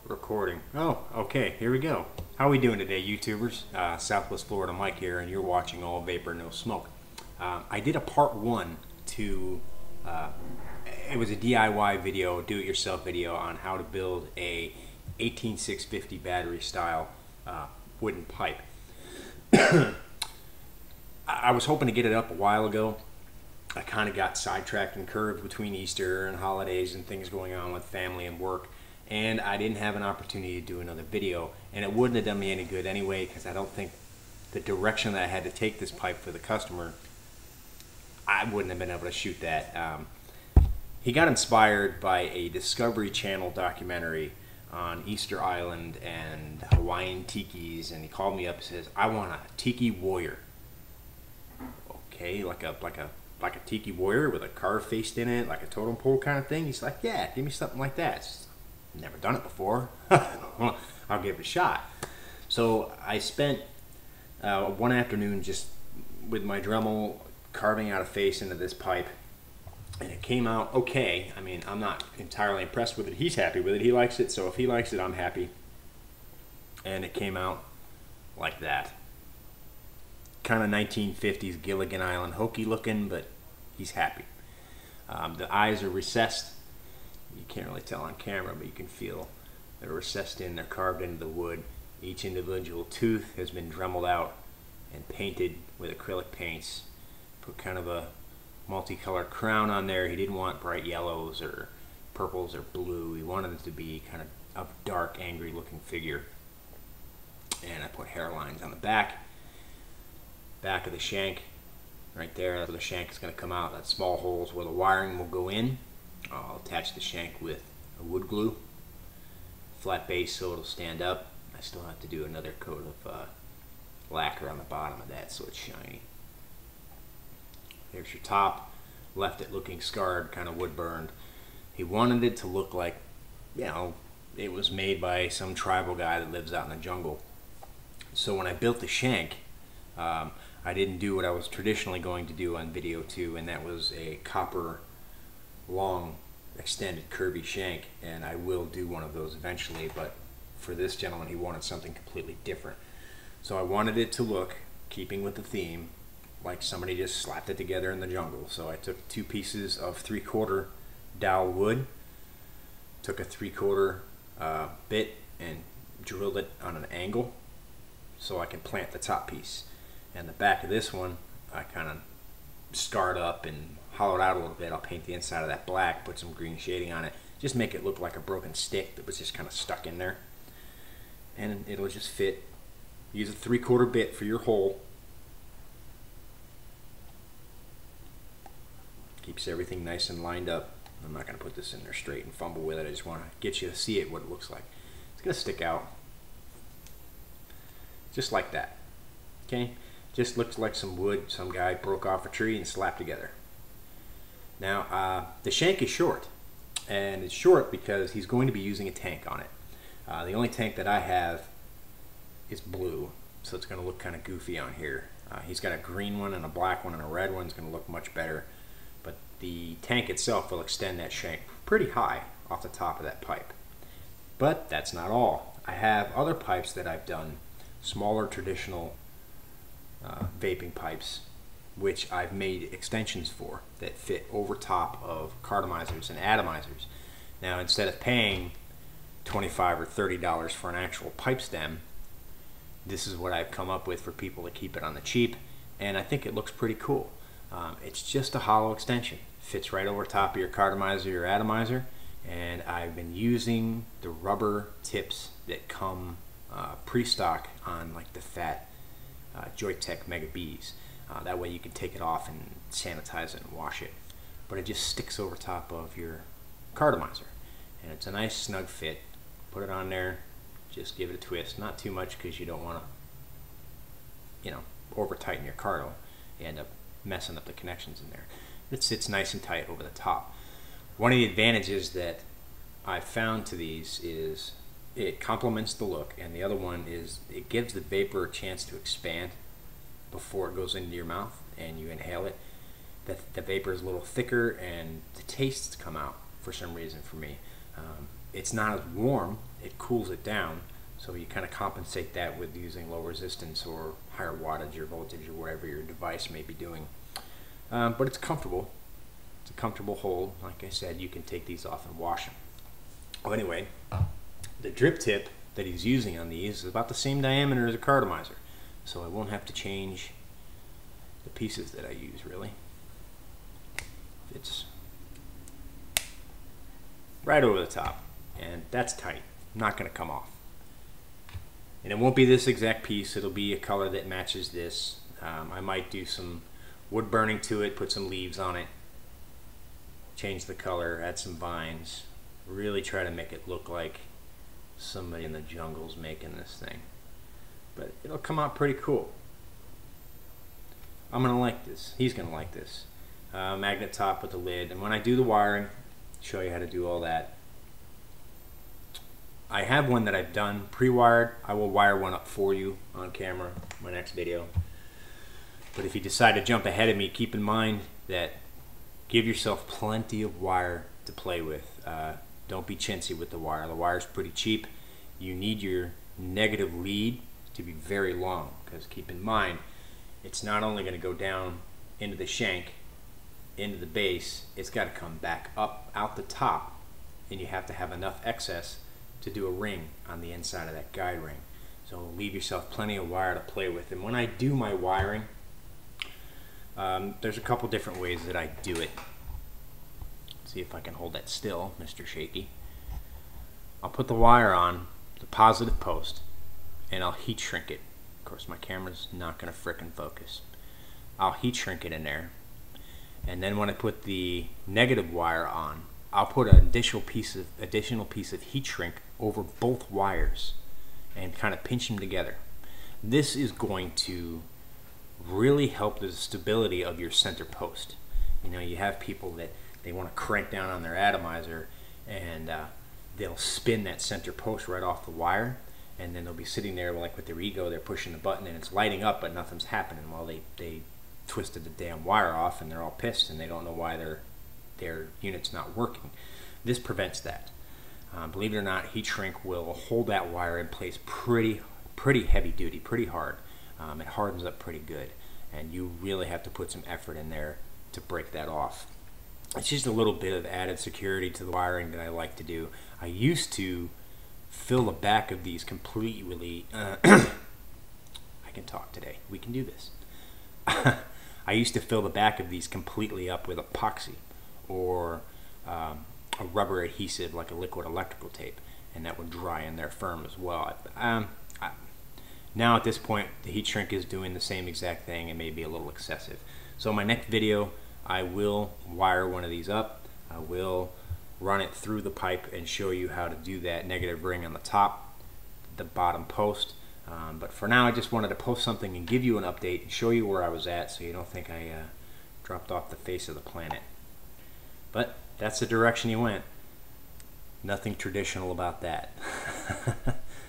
Recording. Oh, okay, here we go. How are we doing today, YouTubers? Southwest Florida Mike here, and you're watching All Vapor, No Smoke. I did a part one to, it was a DIY video, do-it-yourself video on how to build a 18650 battery style wooden pipe. I was hoping to get it up a while ago. I kind of got sidetracked and curved between Easter and holidays and things going on with family and work, and I didn't have an opportunity to do another video, and it wouldn't have done me any good anyway, because I don't think the direction that I had to take this pipe for the customer, I wouldn't have been able to shoot that. He got inspired by a Discovery Channel documentary on Easter Island and Hawaiian tikis, and he called me up and says, "I want a tiki warrior." Okay, like a tiki warrior with a car faced in it, like a totem pole kind of thing. He's like, "Yeah, give me something like that." Never done it before. Well, I'll give it a shot. So I spent one afternoon just with my Dremel carving out a face into this pipe, and it came out okay. I mean, I'm not entirely impressed with it. He's happy with it. He likes it, so if he likes it, I'm happy. And it came out like that. Kind of 1950s Gilligan Island hokey looking, but he's happy. The eyes are recessed. You can't really tell on camera, but you can feel they're recessed in, they're carved into the wood. Each individual tooth has been dremeled out and painted with acrylic paints. Put kind of a multicolored crown on there. He didn't want bright yellows or purples or blue. He wanted it to be kind of a dark, angry looking figure. And I put hairlines on the back of the shank. Right there, that's where the shank is going to come out. That small holes where the wiring will go in. I'll attach the shank with a wood glue, flat base so it'll stand up. I still have to do another coat of lacquer on the bottom of that so it's shiny. There's your top. Left it looking scarred, kind of wood burned. He wanted it to look like, you know, it was made by some tribal guy that lives out in the jungle. So when I built the shank, I didn't do what I was traditionally going to do on video 2, and that was a copper long extended curvy shank, and I will do one of those eventually, but for this gentleman he wanted something completely different. So I wanted it to look, keeping with the theme, like somebody just slapped it together in the jungle. So I took 2 pieces of 3/4 dowel wood, took a 3/4 bit and drilled it on an angle so I can plant the top piece. And the back of this one I kind of scarred up and hollowed out a little bit. I'll paint the inside of that black, put some green shading on it, just make it look like a broken stick that was just kind of stuck in there. And it'll just fit. Use a 3/4 bit for your hole. Keeps everything nice and lined up. I'm not going to put this in there straight and fumble with it. I just want to get you to see it, what it looks like. It's going to stick out. Just like that. Okay? Just looks like some wood some guy broke off a tree and slapped together. Now, the shank is short, and it's short because he's going to be using a tank on it. The only tank that I have is blue, so it's going to look kind of goofy on here. He's got a green one and a black one, and a red one is going to look much better, but the tank itself will extend that shank pretty high off the top of that pipe. But that's not all. I have other pipes that I've done, smaller traditional vaping pipes, which I've made extensions for that fit over top of cartomizers and atomizers. Now, instead of paying $25 or $30 for an actual pipe stem, this is what I've come up with for people to keep it on the cheap, and I think it looks pretty cool. It's just a hollow extension. Fits right over top of your cartomizer or atomizer, and I've been using the rubber tips that come pre-stock on like the fat Joytech Mega Bs. That way you can take it off and sanitize it and wash it. But it just sticks over top of your cartomizer. And it's a nice snug fit. Put it on there, just give it a twist. Not too much because you don't want to, you know, over tighten your carto. You end up messing up the connections in there. It sits nice and tight over the top. One of the advantages that I've found to these is it complements the look, and the other one is it gives the vapor a chance to expand before it goes into your mouth and you inhale it. The vapor is a little thicker and the tastes come out for some reason for me. it's not as warm, it cools it down. So you kind of compensate that with using low resistance or higher wattage or voltage or whatever your device may be doing. But it's comfortable. It's a comfortable hold. Like I said, you can take these off and wash them. Well, anyway, the drip tip that he's using on these is about the same diameter as a cartomizer. So I won't have to change the pieces that I use, really. It's right over the top, and that's tight, not going to come off. And it won't be this exact piece, it'll be a color that matches this. I might do some wood burning to it, put some leaves on it, change the color, add some vines, really try to make it look like somebody in the jungle's making this thing. But it'll come out pretty cool. I'm gonna like this, he's gonna like this. Magnet top with the lid, and when I do the wiring, show you how to do all that. I have one that I've done pre-wired. I will wire one up for you on camera in my next video. But if you decide to jump ahead of me, keep in mind that give yourself plenty of wire to play with. Don't be chintzy with the wire. The wire's pretty cheap. You need your negative lead to be very long, because keep in mind, it's not only going to go down into the shank, into the base, it's got to come back up out the top, and you have to have enough excess to do a ring on the inside of that guide ring. So leave yourself plenty of wire to play with. And when I do my wiring, there's a couple different ways that I do it. Let's see if I can hold that still, Mr. Shaky. I'll put the wire on the positive post and I'll heat shrink it. Of course, my camera's not going to frickin' focus. I'll heat shrink it in there. And then when I put the negative wire on, I'll put an additional piece of heat shrink over both wires and kind of pinch them together. This is going to really help the stability of your center post. You know, you have people that they want to crank down on their atomizer, and they'll spin that center post right off the wire, and then they'll be sitting there like with their ego, they're pushing the button and it's lighting up but nothing's happening. Well, they twisted the damn wire off and they're all pissed and they don't know why their unit's not working. This prevents that. Believe it or not, heat shrink will hold that wire in place pretty heavy duty, pretty hard. It hardens up pretty good, and you really have to put some effort in there to break that off. It's just a little bit of added security to the wiring that I like to do. I used to fill the back of these completely I can talk today, we can do this. I used to fill the back of these completely up with epoxy or a rubber adhesive like a liquid electrical tape, and that would dry in there firm as well. Now at this point, the heat shrink is doing the same exact thing and maybe a little excessive. So in my next video, I will wire one of these up. I will run it through the pipe and show you how to do that negative ring on the top, the bottom post. But for now, I just wanted to post something and give you an update and show you where I was at so you don't think I dropped off the face of the planet. But that's the direction he went. Nothing traditional about that.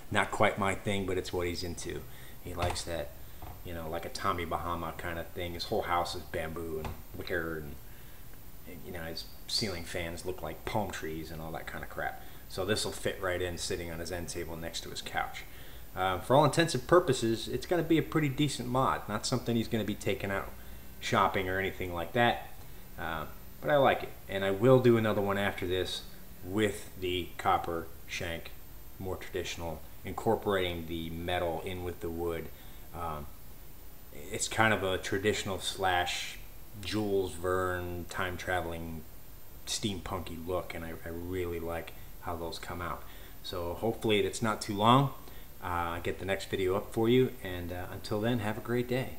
Not quite my thing, but it's what he's into. He likes that, you know, like a Tommy Bahama kind of thing. His whole house is bamboo and wicker, and you know, his ceiling fans look like palm trees and all that kind of crap. So this will fit right in sitting on his end table next to his couch. For all intents and purposes, it's going to be a pretty decent mod. Not something he's going to be taking out shopping or anything like that. But I like it. And I will do another one after this with the copper shank, more traditional, incorporating the metal in with the wood. It's kind of a traditional slash Jules Verne time traveling steampunky look, and I really like how those come out. So hopefully it's not too long. I'll get the next video up for you, and until then, have a great day.